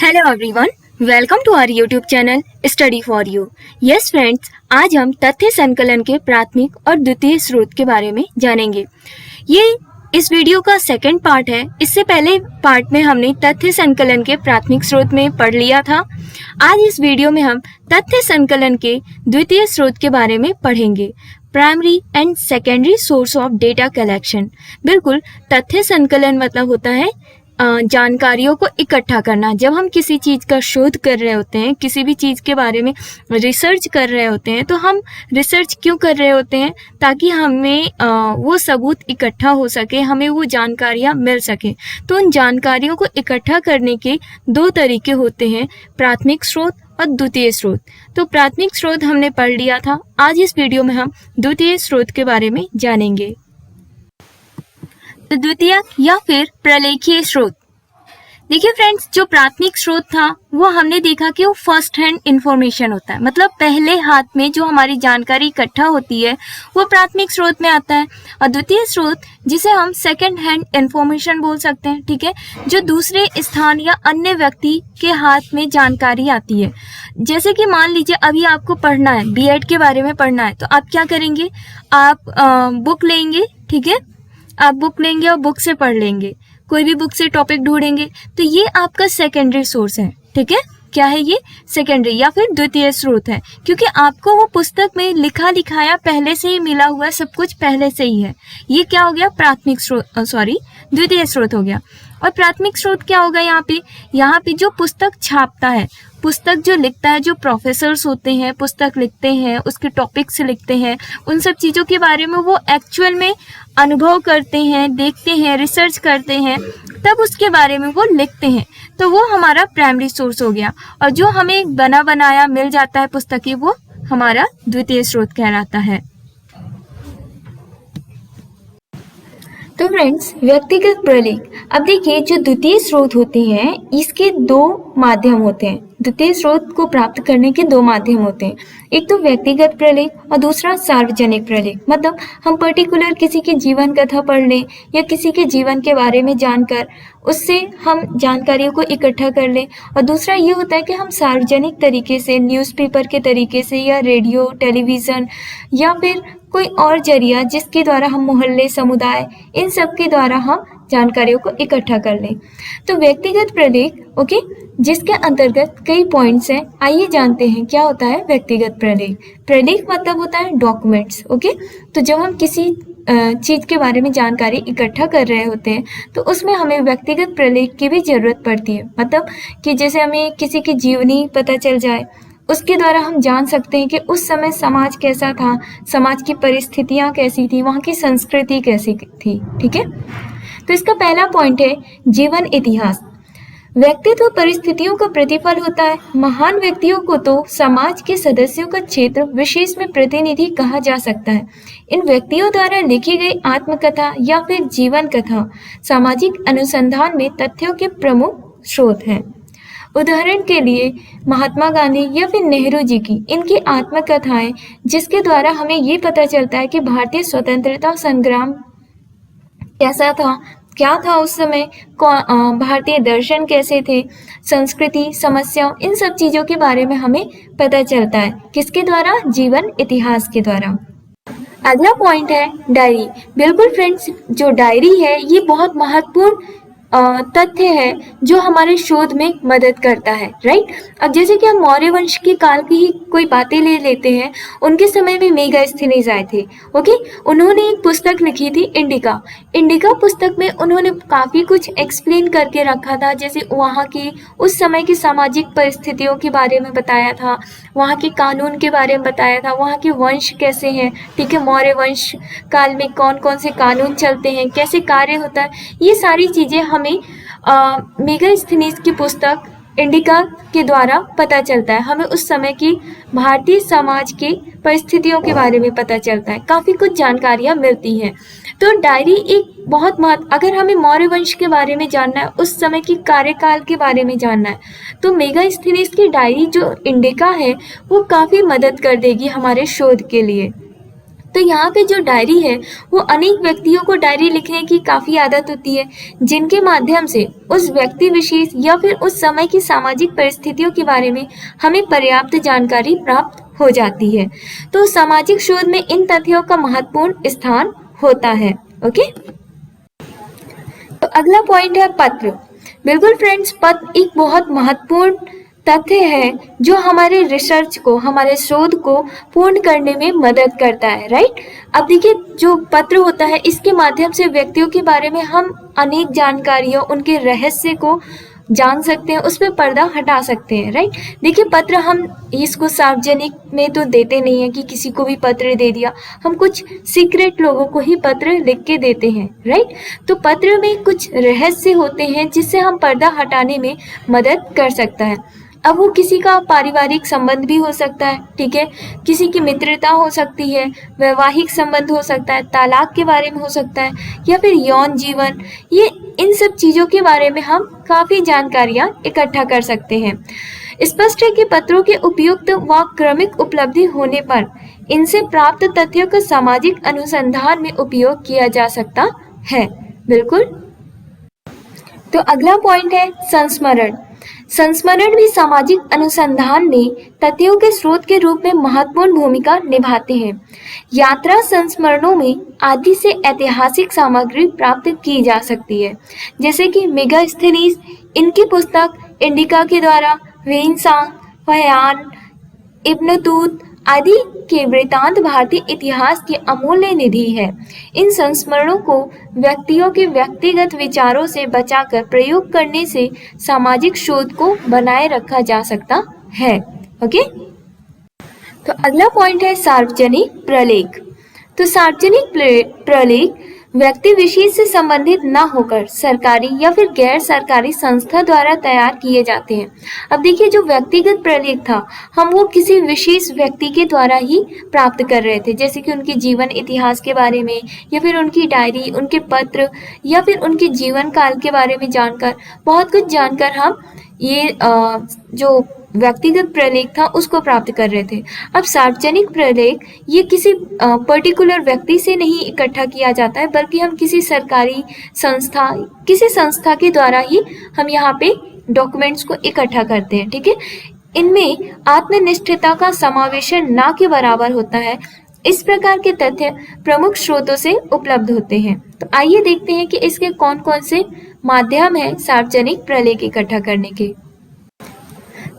Hello everyone, welcome to our YouTube channel study for you. Yes friends, आज हम तथ्य संकलन के प्राथमिक और द्वितीय स्रोत के बारे में जानेंगे। ये इस वीडियो का सेकंड पार्ट है। इससे पहले पार्ट में हमने तथ्य संकलन के प्राथमिक स्रोत में पढ़ लिया था। आज इस वीडियो में हम तथ्य संकलन के द्वितीय स्रोत के बारे में पढ़ेंगे, primary and secondary source of data collection. बिल्कुल, तथ्य संकलन मतलब होता है जानकारियों को इकट्ठा करना। जब हम किसी चीज़ का शोध कर रहे होते हैं, किसी भी चीज़ के बारे में रिसर्च कर रहे होते हैं, तो हम रिसर्च क्यों कर रहे होते हैं? ताकि हमें वो सबूत इकट्ठा हो सके, हमें वो जानकारियाँ मिल सके। तो उन जानकारियों को इकट्ठा करने के दो तरीके होते हैं, प्राथमिक स्रोत और द्वितीय स्रोत। तो प्राथमिक स्रोत हमने पढ़ लिया था। आज इस वीडियो में हम द्वितीय स्रोत के बारे में जानेंगे। तो द्वितीयक या फिर प्रलेखीय स्रोत। देखिए फ्रेंड्स, जो प्राथमिक स्रोत था वो हमने देखा कि वो फर्स्ट हैंड इंफॉर्मेशन होता है, मतलब पहले हाथ में जो हमारी जानकारी इकट्ठा होती है वो प्राथमिक स्रोत में आता है। और द्वितीय स्रोत, जिसे हम सेकंड हैंड इंफॉर्मेशन बोल सकते हैं, ठीक है, जो दूसरे स्थान या अन्य व्यक्ति के हाथ में जानकारी आती है। जैसे कि मान लीजिए अभी आपको पढ़ना है, बीएड के बारे में पढ़ना है, तो आप क्या करेंगे? आप बुक लेंगे, ठीक है, आप बुक लेंगे और बुक से पढ़ लेंगे, कोई भी बुक से टॉपिक ढूंढेंगे। तो ये आपका सेकेंडरी सोर्स है, ठीक है। क्या है ये? सेकेंडरी या फिर द्वितीय स्रोत है, क्योंकि आपको वो पुस्तक में लिखा लिखाया पहले से ही मिला हुआ है, सब कुछ पहले से ही है। ये क्या हो गया? प्राथमिक स्रोत, द्वितीय स्रोत हो गया। और प्राथमिक स्रोत क्या होगा? यहाँ पे जो पुस्तक छापता है, पुस्तक जो लिखता है, जो प्रोफेसर्स होते हैं, पुस्तक लिखते हैं, उसके टॉपिक्स लिखते हैं, उन सब चीज़ों के बारे में वो एक्चुअल में अनुभव करते हैं, देखते हैं, रिसर्च करते हैं, तब उसके बारे में वो लिखते हैं। तो वो हमारा प्राइमरी सोर्स हो गया। और जो हमें बना बनाया मिल जाता है पुस्तकें, वो हमारा द्वितीय स्रोत कहलाता है। तो फ्रेंड्स, व्यक्तिगत प्रलेख। अब देखिए, जो द्वितीय स्रोत होते हैं इसके दो माध्यम होते हैं। द्वितीय स्रोत को प्राप्त करने के दो माध्यम होते हैं, एक तो व्यक्तिगत प्रलेख और दूसरा सार्वजनिक प्रलेख। मतलब हम पर्टिकुलर किसी की जीवन कथा पढ़ लें या किसी के जीवन के बारे में जानकर उससे हम जानकारियों को इकट्ठा कर लें। और दूसरा ये होता है कि हम सार्वजनिक तरीके से, न्यूज़पेपर के तरीके से या रेडियो, टेलीविज़न या फिर कोई और जरिया जिसके द्वारा हम मोहल्ले, समुदाय, इन सब के द्वारा हम जानकारियों को इकट्ठा कर लें। तो व्यक्तिगत प्रलेख, ओके, जिसके अंतर्गत कई पॉइंट्स हैं। आइए जानते हैं क्या होता है व्यक्तिगत प्रलेख। प्रलेख मतलब होता है डॉक्यूमेंट्स, ओके। तो जब हम किसी चीज़ के बारे में जानकारी इकट्ठा कर रहे होते हैं तो उसमें हमें व्यक्तिगत प्रलेख की भी ज़रूरत पड़ती है। मतलब कि जैसे हमें किसी की जीवनी पता चल जाए, उसके द्वारा हम जान सकते हैं कि उस समय समाज कैसा था, समाज की परिस्थितियाँ कैसी थी, वहाँ की संस्कृति कैसी थी, ठीक है। तो इसका पहला पॉइंट है जीवन इतिहास। व्यक्तित्व परिस्थितियों का प्रतिफल होता है। महान व्यक्तियों को तो समाज के सदस्यों का क्षेत्र विशेष में प्रतिनिधि कहा जा सकता है। इन व्यक्तियों द्वारा लिखी गई आत्मकथा या फिर जीवन कथा सामाजिक अनुसंधान में तथ्यों के प्रमुख स्रोत हैं। उदाहरण के लिए महात्मा गांधी या फिर नेहरू जी की इनकी आत्मकथाएं, जिसके द्वारा हमें ये पता चलता है कि भारतीय स्वतंत्रता संग्राम कैसा था, क्या था उस समय, भारतीय दर्शन कैसे थे, संस्कृति, समस्याओं, इन सब चीज़ों के बारे में हमें पता चलता है। किसके द्वारा? जीवन इतिहास के द्वारा। अगला पॉइंट है डायरी। बिल्कुल फ्रेंड्स, जो डायरी है ये बहुत महत्वपूर्ण तथ्य है जो हमारे शोध में मदद करता है, राइट। अब जैसे कि हम मौर्य वंश के काल की ही कोई बातें ले लेते हैं। उनके समय में मेगास्थनीज आए थे, ओके। उन्होंने एक पुस्तक लिखी थी, इंडिका। इंडिका पुस्तक में उन्होंने काफ़ी कुछ एक्सप्लेन करके रखा था, जैसे वहाँ की उस समय की सामाजिक परिस्थितियों के बारे में बताया था, वहाँ के कानून के बारे में बताया था, वहाँ के वंश कैसे हैं, ठीक है, मौर्य वंश काल में कौन कौन से कानून चलते हैं, कैसे कार्य होता है, ये सारी चीज़ें हमें मेगास्थनीज की पुस्तक इंडिका के द्वारा पता चलता है। हमें उस समय की भारतीय समाज की परिस्थितियों के बारे में पता चलता है, काफ़ी कुछ जानकारियाँ मिलती हैं। तो डायरी एक बहुत अगर हमें मौर्य वंश के बारे में जानना है, उस समय की कार्यकाल के बारे में जानना है, तो मेगास्थनीज की डायरी जो इंडिका है वो काफ़ी मदद कर देगी हमारे शोध के लिए। तो यहाँ पे जो डायरी है वो अनेक व्यक्तियों को डायरी लिखने की काफ़ी आदत होती है, जिनके माध्यम से उस व्यक्ति विशेष या फिर उस समय की सामाजिक परिस्थितियों के बारे में हमें पर्याप्त जानकारी प्राप्त हो जाती है। तो सामाजिक शोध में इन तथ्यों का महत्वपूर्ण स्थान होता है। ओके, तो अगला पॉइंट है पत्र। बिल्कुल फ्रेंड्स, पत्र एक बहुत महत्वपूर्ण तथ्य है जो हमारे रिसर्च को, हमारे शोध को पूर्ण करने में मदद करता है, राइट। अब देखिए, जो पत्र होता है इसके माध्यम से व्यक्तियों के बारे में हम अनेक जानकारियों, उनके रहस्य को जान सकते हैं, उस पर पर्दा हटा सकते हैं, राइट। देखिए, पत्र हम इसको सार्वजनिक में तो देते नहीं है कि किसी को भी पत्र दे दिया, हम कुछ सीक्रेट लोगों को ही पत्र लिख के देते हैं, राइट। तो पत्र में कुछ रहस्य होते हैं जिससे हम पर्दा हटाने में मदद कर सकता है। अब वो किसी का पारिवारिक संबंध भी हो सकता है, ठीक है, किसी की मित्रता हो सकती है, वैवाहिक संबंध हो सकता है, तालाक के बारे में हो सकता है, या फिर यौन जीवन, ये इन सब चीज़ों के बारे में हम काफ़ी जानकारियाँ इकट्ठा कर सकते हैं। स्पष्ट है कि पत्रों के उपयुक्त व क्रमिक उपलब्धि होने पर इनसे प्राप्त तथ्यों का सामाजिक अनुसंधान में उपयोग किया जा सकता है। बिल्कुल। तो अगला पॉइंट है संस्मरण। संस्मरण भी सामाजिक अनुसंधान में तथ्यों के स्रोत के रूप में महत्वपूर्ण भूमिका निभाते हैं। यात्रा संस्मरणों में आदि से ऐतिहासिक सामग्री प्राप्त की जा सकती है, जैसे कि मेगास्थनीज, इनकी पुस्तक इंडिका के द्वारा वेइनसांग, फयान, इब्न तूत आदि के वृतांत भारतीय इतिहास की अमूल्य निधि है। इन संस्मरणों को व्यक्तियों के व्यक्तिगत विचारों से बचाकर प्रयोग करने से सामाजिक शोध को बनाए रखा जा सकता है। ओके, तो अगला पॉइंट है सार्वजनिक प्रलेख। तो सार्वजनिक प्रलेख व्यक्ति विशेष से संबंधित न होकर सरकारी या फिर गैर सरकारी संस्था द्वारा तैयार किए जाते हैं। अब देखिए, जो व्यक्तिगत प्रलेख था, हम वो किसी विशेष व्यक्ति के द्वारा ही प्राप्त कर रहे थे, जैसे कि उनके जीवन इतिहास के बारे में, या फिर उनकी डायरी, उनके पत्र, या फिर उनके जीवन काल के बारे में जानकर, बहुत कुछ जानकर हम ये जो व्यक्तिगत प्रलेख था उसको प्राप्त कर रहे थे। अब सार्वजनिक प्रलेख ये किसी पर्टिकुलर व्यक्ति से नहीं इकट्ठा किया जाता है, बल्कि हम किसी सरकारी संस्था, किसी संस्था के द्वारा ही हम यहाँ पे डॉक्यूमेंट्स को इकट्ठा करते हैं, ठीक है। इनमें आत्मनिष्ठता का समावेशन ना के बराबर होता है। इस प्रकार के तथ्य प्रमुख स्रोतों से उपलब्ध होते हैं। तो आइए देखते हैं कि इसके कौन कौन से माध्यम है सार्वजनिक प्रलेख इकट्ठा करने के।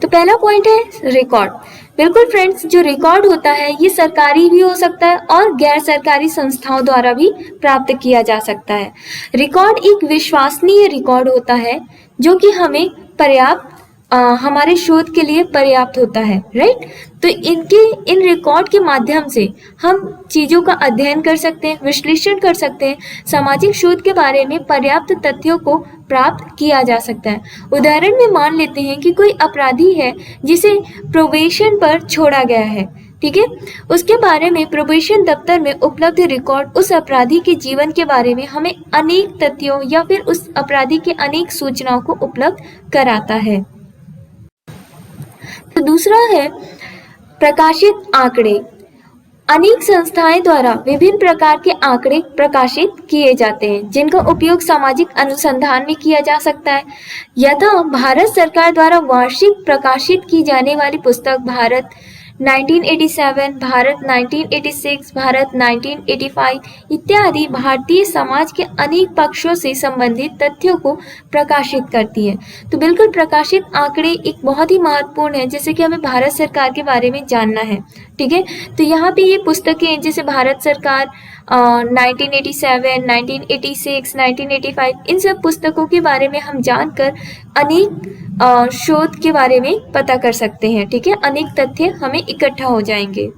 तो पहला पॉइंट है रिकॉर्ड। बिल्कुल फ्रेंड्स, जो रिकॉर्ड होता है ये सरकारी भी हो सकता है और गैर सरकारी संस्थाओं द्वारा भी प्राप्त किया जा सकता है। रिकॉर्ड एक विश्वसनीय रिकॉर्ड होता है जो कि हमें पर्याप्त हमारे शोध के लिए पर्याप्त होता है, राइट। तो इन रिकॉर्ड के माध्यम से हम चीज़ों का अध्ययन कर सकते हैं, विश्लेषण कर सकते हैं, सामाजिक शोध के बारे में पर्याप्त तथ्यों को प्राप्त किया जा सकता है। उदाहरण में मान लेते हैं कि कोई अपराधी है जिसे प्रोबेशन पर छोड़ा गया है, ठीक है, उसके बारे में प्रोबेशन दफ्तर में उपलब्ध रिकॉर्ड उस अपराधी के जीवन के बारे में हमें अनेक तथ्यों या फिर उस अपराधी के अनेक सूचनाओं को उपलब्ध कराता है। तो दूसरा है प्रकाशित आंकड़े। अनेक संस्थाएं द्वारा विभिन्न प्रकार के आंकड़े प्रकाशित किए जाते हैं जिनका उपयोग सामाजिक अनुसंधान में किया जा सकता है। यथा भारत सरकार द्वारा वार्षिक प्रकाशित की जाने वाली पुस्तक भारत 1987, भारत 1986, भारत 1985 इत्यादि भारतीय समाज के अनेक पक्षों से संबंधित तथ्यों को प्रकाशित करती है। तो बिल्कुल प्रकाशित आंकड़े एक बहुत ही महत्वपूर्ण है, जैसे कि हमें भारत सरकार के बारे में जानना है, ठीक है। तो यहाँ पे ये पुस्तकें जैसे भारत सरकार 1987, 1986, 1985 इन सब पुस्तकों के बारे में हम जानकर अनेक शोध के बारे में पता कर सकते हैं, ठीक है। अनेक तथ्य हमें इकट्ठा हो जाएंगे।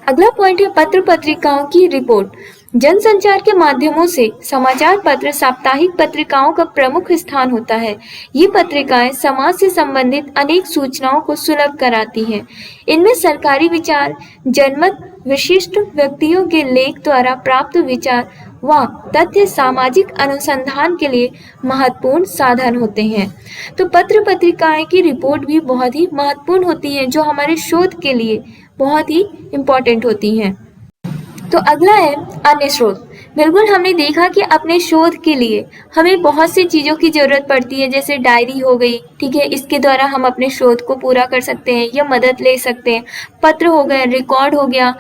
अगला पॉइंट है पत्र पत्रिकाओं की रिपोर्ट। जनसंचार के माध्यमों से समाचार पत्र, साप्ताहिक पत्रिकाओं का प्रमुख स्थान होता है। ये पत्रिकाएं समाज से संबंधित अनेक सूचनाओं को सुलभ कराती हैं। इनमें सरकारी विचार, जनमत, विशिष्ट व्यक्तियों के लेख द्वारा प्राप्त विचार व तथ्य सामाजिक अनुसंधान के लिए महत्वपूर्ण साधन होते हैं। तो पत्र पत्रिकाएं की रिपोर्ट भी बहुत ही महत्वपूर्ण होती है, जो हमारे शोध के लिए बहुत ही इम्पोर्टेंट होती हैं। तो अगला है अन्य स्रोत। बिल्कुल, हमने देखा कि अपने शोध के लिए हमें बहुत सी चीज़ों की ज़रूरत पड़ती है, जैसे डायरी हो गई, ठीक है, इसके द्वारा हम अपने शोध को पूरा कर सकते हैं या मदद ले सकते हैं। पत्र हो गए, रिकॉर्ड हो गया,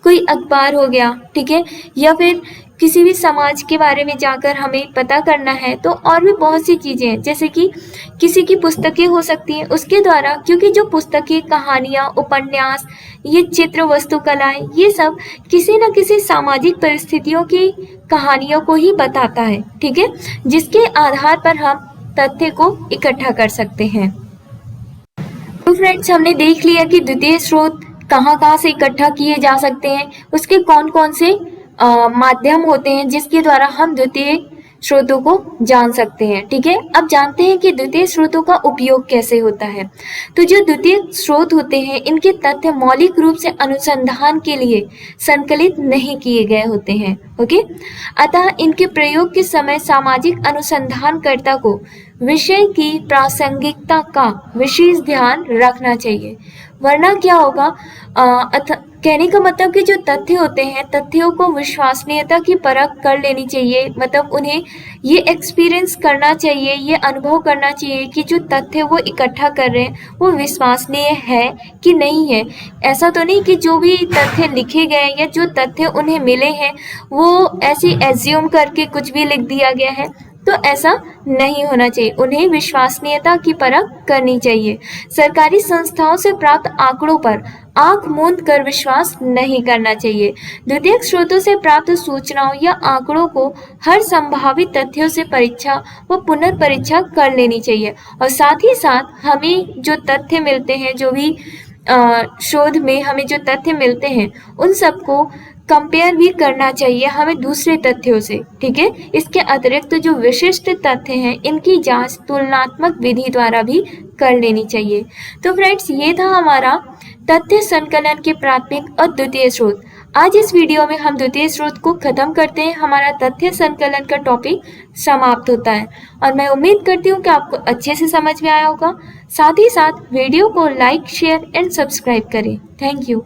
कोई अखबार हो गया, ठीक है, या फिर किसी भी समाज के बारे में जाकर हमें पता करना है, तो और भी बहुत सी चीज़ें हैं, जैसे कि किसी की पुस्तकें हो सकती हैं उसके द्वारा, क्योंकि जो पुस्तकें, कहानियाँ, उपन्यास, ये चित्र, वास्तुकलाएं, ये सब किसी न किसी सामाजिक परिस्थितियों की कहानियों को ही बताता है, ठीक है, जिसके आधार पर हम तथ्य को इकट्ठा कर सकते हैं। तो फ्रेंड्स, हमने देख लिया कि द्वितीय स्रोत कहाँ से इकट्ठा किए जा सकते हैं, उसके कौन कौन से माध्यम होते हैं जिसके द्वारा हम द्वितीय स्रोतों को जान सकते हैं, ठीक है। अब जानते हैं कि द्वितीय स्रोतों का उपयोग कैसे होता है। तो जो द्वितीय स्रोत होते हैं, इनके तथ्य मौलिक रूप से अनुसंधान के लिए संकलित नहीं किए गए होते हैं, ओके। अतः इनके प्रयोग के समय सामाजिक अनुसंधानकर्ता को विषय की प्रासंगिकता का विशेष ध्यान रखना चाहिए, वरना क्या होगा, कहने का मतलब कि जो तथ्य होते हैं, तथ्यों को विश्वसनीयता की परख कर लेनी चाहिए, मतलब उन्हें ये एक्सपीरियंस करना चाहिए, ये अनुभव करना चाहिए कि जो तथ्य वो इकट्ठा कर रहे हैं वो विश्वसनीय है कि नहीं है। ऐसा तो नहीं कि जो भी तथ्य लिखे गए या जो तथ्य उन्हें मिले हैं वो ऐसे एज्यूम करके कुछ भी लिख दिया गया है, तो ऐसा नहीं होना चाहिए। उन्हें विश्वसनीयता की परख करनी चाहिए। सरकारी संस्थाओं से प्राप्त आंकड़ों पर आंख मूंद कर विश्वास नहीं करना चाहिए। द्वितीयक स्रोतों से प्राप्त सूचनाओं या आंकड़ों को हर संभावित तथ्यों से परीक्षा व पुनर्परीक्षा कर लेनी चाहिए। और साथ ही साथ हमें जो तथ्य मिलते हैं, जो भी शोध में हमें जो तथ्य मिलते हैं, उन सबको कंपेयर भी करना चाहिए हमें दूसरे तथ्यों से, ठीक है। इसके अतिरिक्त जो विशिष्ट तथ्य हैं, इनकी जांच तुलनात्मक विधि द्वारा भी कर लेनी चाहिए। तो फ्रेंड्स, ये था हमारा तथ्य संकलन के प्राथमिक और द्वितीय स्रोत। आज इस वीडियो में हम द्वितीय स्रोत को खत्म करते हैं, हमारा तथ्य संकलन का टॉपिक समाप्त होता है और मैं उम्मीद करती हूँ कि आपको अच्छे से समझ में आया होगा। साथ ही साथ वीडियो को लाइक, शेयर एंड सब्सक्राइब करें। Thank you.